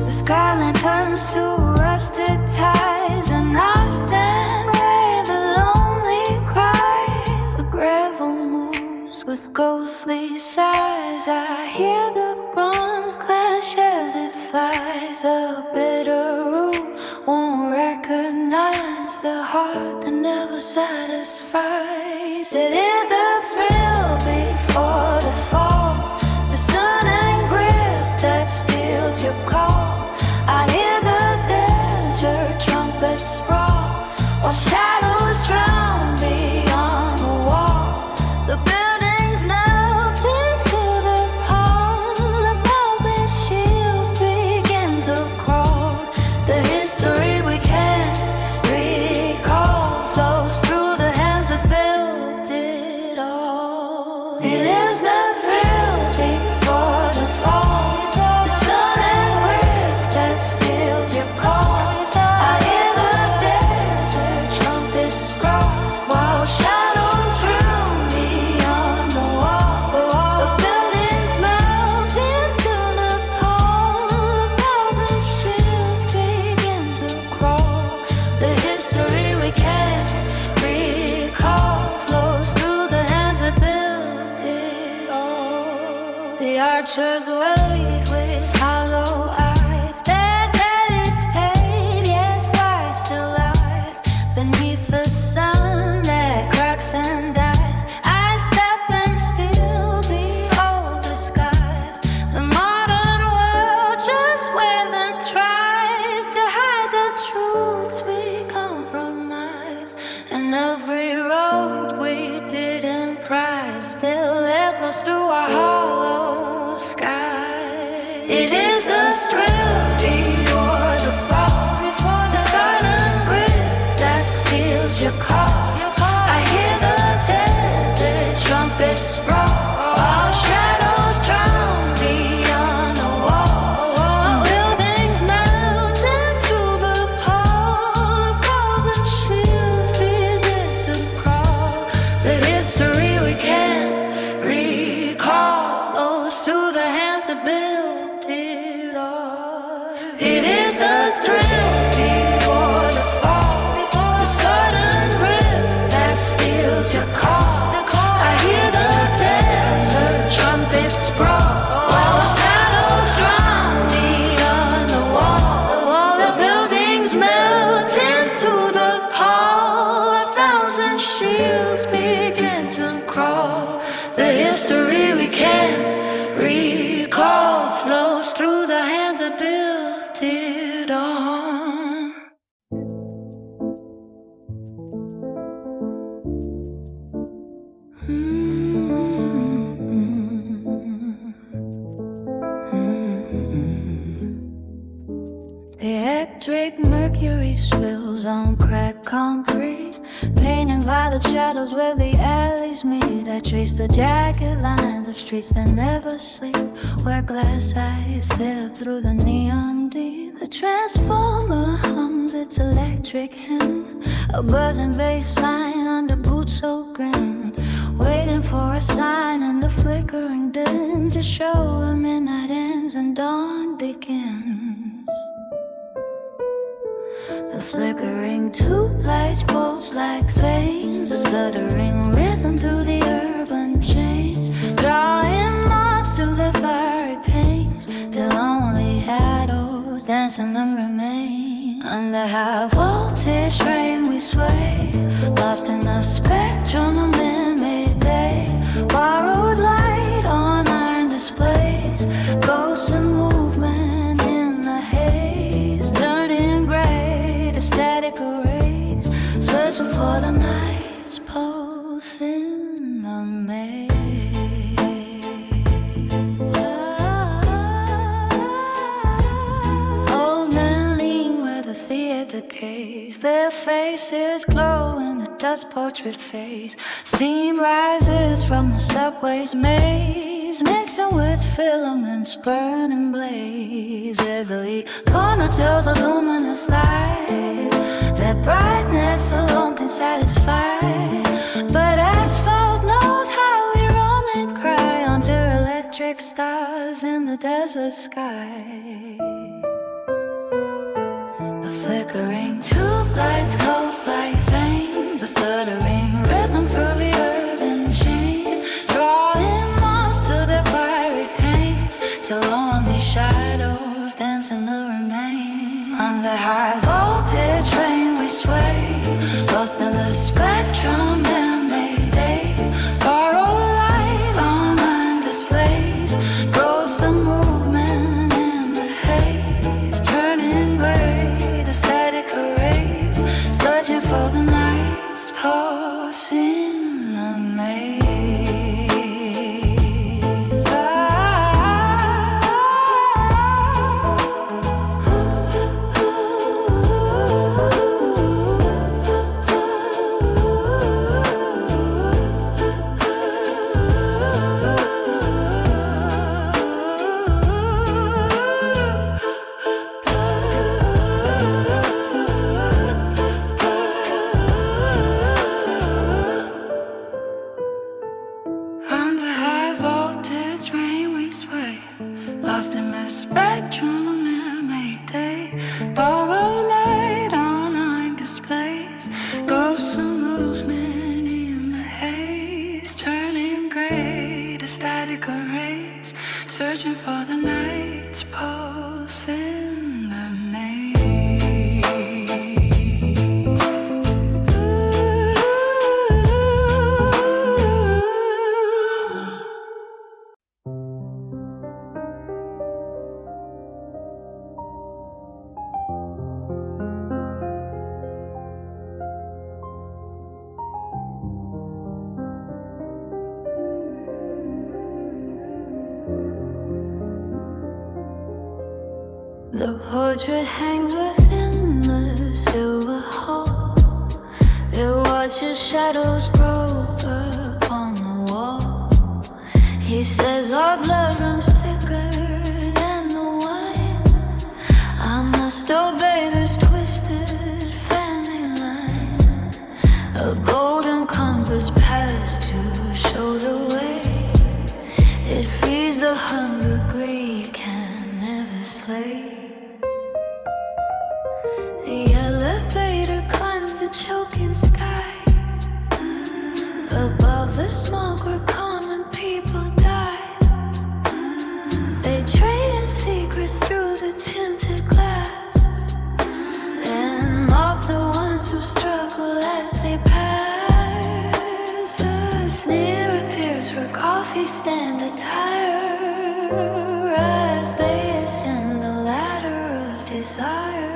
Speaker 1: The skyline turns to rusted ties, and I stand where the lonely cries. The gravel moves with ghostly sighs, I hear the bronze clash as it flies. A bitter root won't recognize the heart that never satisfies. It is the thrill before the fall, the sudden grip that steals your call. I hear the desert trumpets sprawl, while shadows drown beyond the wall. The buildings melt into the pond, a thousand shields begin to crawl. The history we can't recall flows through the hands that built it all. It is the thrill before the fall, the sudden grip that steals your call. I hear the desert trumpets sprawl, watchers wait with hollow eyes. Their debt is paid, yet fire still lies beneath the sun that cracks and dies. I step and feel the old disguise. The modern world just wears and tries to hide the truths we compromise. And every road we didn't prize still echoes through our hollow skies. It is the thrill before the fall, the sudden grip that steals your call. I hear the desert trumpets sprawl while shadows drown beyond the wall. The buildings melt into the pall. The walls and shields begin to crawl. The history we can't recall flows through the hands that built it all. It is a thrill before the fall, the sudden grip that steals your call. I hear the desert trumpets sprawl while the shadows drown beyond the wall. The buildings melt into the pall. 1,000 shields begin to crawl. The history we can't recall flows through the hands that built it all. The electric mercury spills on cracked concrete, painting violet shadows where the alleys meet. I trace the jagged lines of streets that never sleep, where glass eyes stare through the neon deep. The transformer hums its electric hymn, a buzzing bass line under boots so grim, waiting for a sign in the flickering dim to show a midnight ends and dawn begins. The flickering tube lights pulse like veins, a stuttering rhythm through the urban chains, drawing moths to their fiery pains, till only shadows dancing them remain. Under high voltage rain we sway, lost in the spectrum of man-made day. Borrowed light on iron displays, ghosts and movement in the haze, turning gray to static arrays, searching for the night's pulse in the maze. Old men lean where the theater decays, their faces glow in the dust portrait face. Steam rises from the subway's maze, mixing with filaments burning blaze. Every corner tells a luminous light, their brightness alone can satisfy. But asphalt knows how we roam and cry under electric stars in the desert sky. The flickering tube lights pulse like veins, a stuttering rhythm through the urban chain, drawing moths to their fiery pains, till only shadows dancing to remain. Under high voltage rain we sway, lost in the spectrum man-made day. Borrow light on iron displays, ghosts of movement in the haze, turning gray to static arrays, searching for the night's pulse in the maze. portrait hangs within the silver hall. It watches shadows grow upon the wall. He says our blood runs thicker than the wine. I must obey this twisted family line. A golden compass passed to show the way. It feeds the hunger greed can never slay. The elevator climbs the choking sky. Above the smoke where common people die. They trade in secrets through the tinted glass, and mock the ones who struggle as they pass. A sneer appears where coffee stand attire as they ascend the ladder of desire.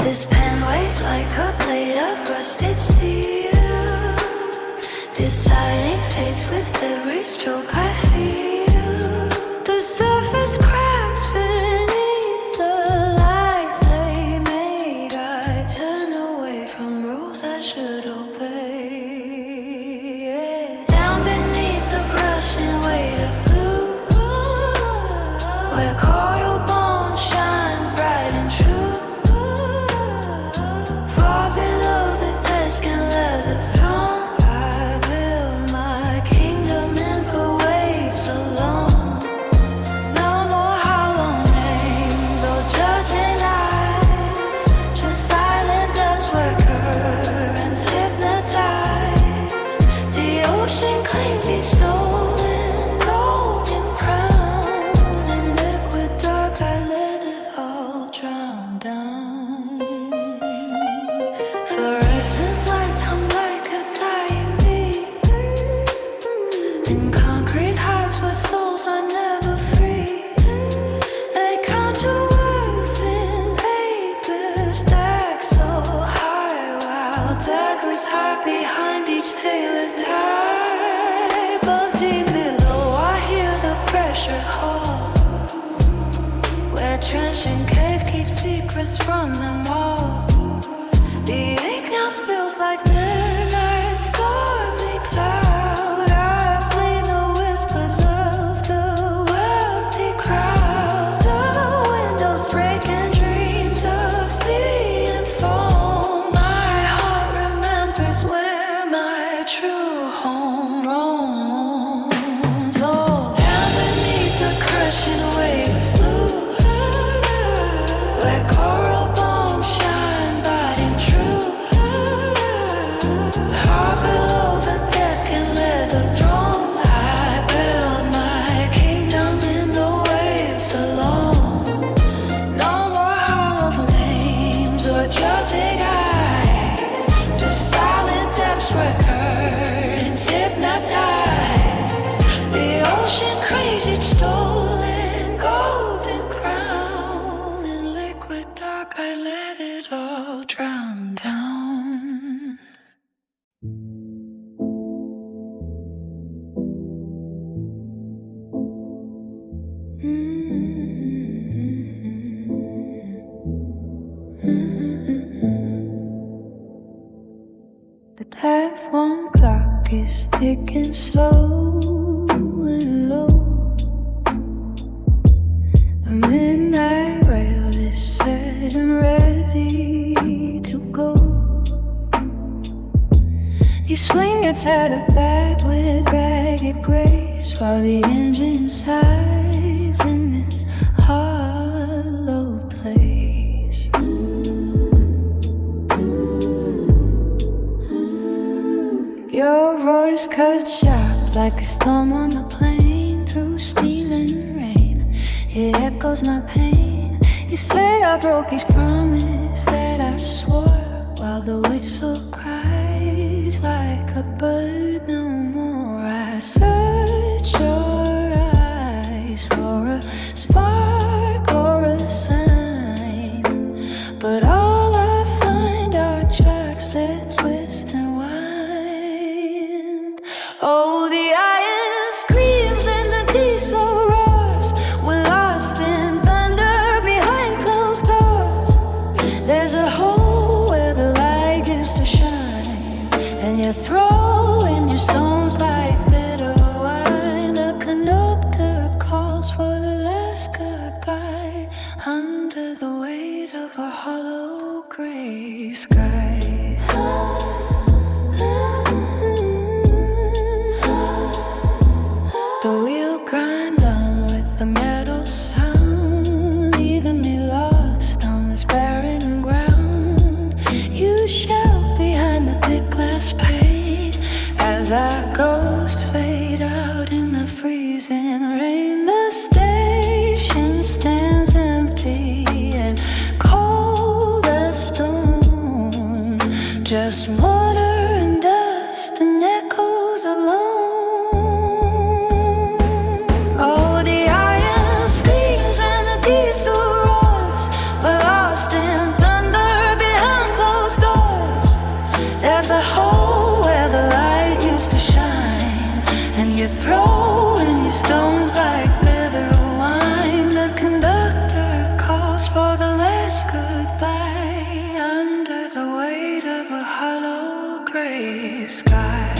Speaker 1: This pen weighs like a plate of rusted steel, deciding fates with every stroke I feel. The surface cracks beneath the lights they made. I turn away from rules I should obey. Down beneath the brushing weight of blue, where coral bones shine bright and true. Far below the desk and leather throne, I build my kingdom and put waves alone. No more hollow names or judging eyes, just silent dance where currents hypnotize. The ocean claims each stolen golden crown. In liquid dark I let it all drown down. Fluorescent lights hum like a dying beat. In concrete hives where souls are never free. They count your worth in paper stacks so high, while daggers hide behind each tailored tie. But deep below I hear the pressure hold, where trench and cave keep secrets from them all. The ink now spills like midnight stormy cloud. I flee the whispers of the wealthy crowd. The windows breaking dreams of sea and foam. My heart remembers where my true home roams. Oh, down beneath the crushing wave of blue, where coral bones shine bright and true. Far below the desk and leather throne, I build my kingdom in the waves alone. No more hollow names or judging eyes, just silent depths where currents hypnotize. The ocean craves each stolen golden crown. In liquid dark I let it all drown down. The platform clock is ticking slow and low. The midnight rail is set and ready to go. You swing your tether back with ragged grace, while the engine sighs in this hollow place. Your voice cuts sharp like a storm on the plain, through steam and rain. It echoes my pain. You say I broke each promise that I swore, while the whistle cries like a bird no more. I search your eyes for a spark or a sign, but all I find are tracks that twist and wind. Oh, the iron screams and the diesel roars. We're lost in thunder behind under the weight of a hollow gray sky. The wheel grind on with the metal sound, leaving me lost on this barren ground. You shout behind the thick glass pane as our ghost fade out in the freezing rain. The station stands empty and cold as stone, just water and dust and echoes of lone. Oh, the iron screams and the diesel roars. We're lost in thunder behind closed doors. There's a hole where the light used to shine, and you throw in your stones like better wine. The conductor calls for the last goodbye under the weight of a hollow gray sky.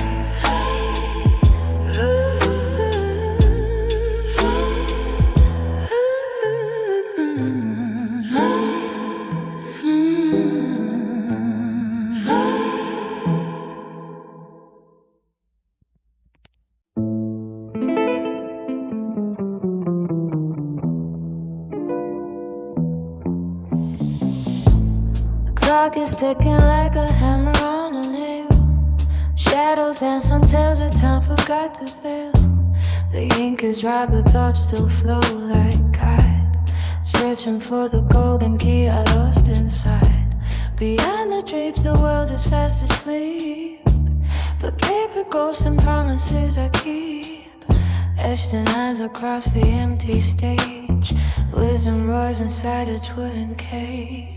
Speaker 1: Clock is ticking like a hammer on a nail. Shadows dance on tales that time forgot to fail. The ink is dry but thoughts still flow like tide, searching for the golden key I lost inside. Behind the drapes the world is fast asleep, but paper ghosts and promises I keep, etched in lines across the empty stage. Wisdom roars inside its wooden cage.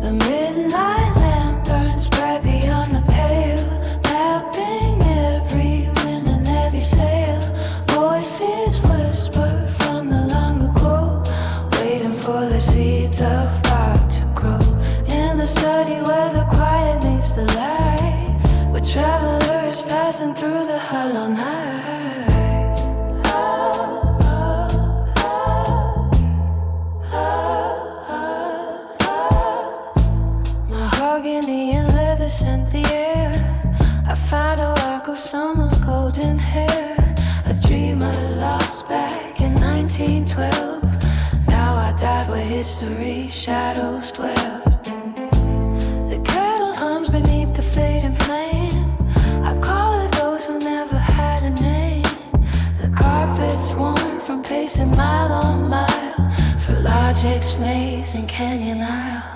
Speaker 1: The midnight lamp burns bright beyond the pale, mapping every wind and every sail. Voices whisper from the long ago, waiting for the seeds of thought to grow. In the study where the quiet meets the light, with travelers passing through the hollow night. Mahogany and leather scent the air. I found a rock of summer's golden hair, a dreamer lost back in 1912. Now I dive where history's shadows dwell. The kettle hums beneath the fading flame. I call it those who never had a name. The carpet's worn from pacing mile on mile, for logic's maze and canyon aisles.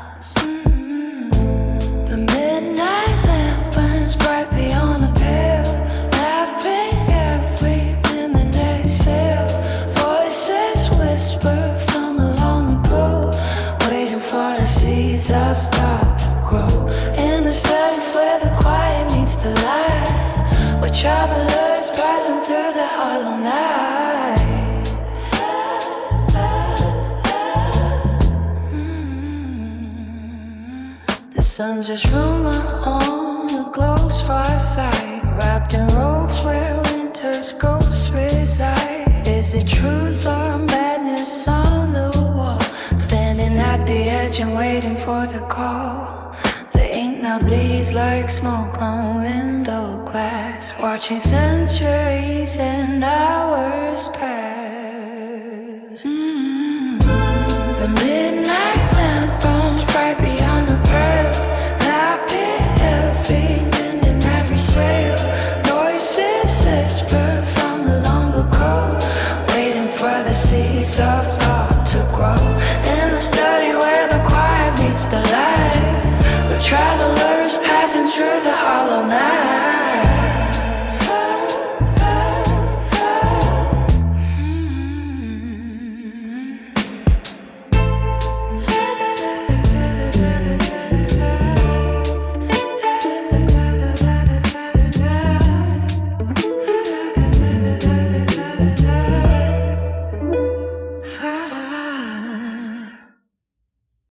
Speaker 1: The midnight lamp burns bright beyond the pale, mapping every wind and exhale. Voices whisper from the long ago, waiting for the seeds of thought to grow. In the study where the quiet meets the light, where travelers passing through the hollow night. The sun's just rumor on the globe's far side, wrapped in ropes where winter's ghosts reside. Is it truth or madness on the wall, standing at the edge and waiting for the call? The ink now bleeds like smoke on window glass, watching centuries and hours pass.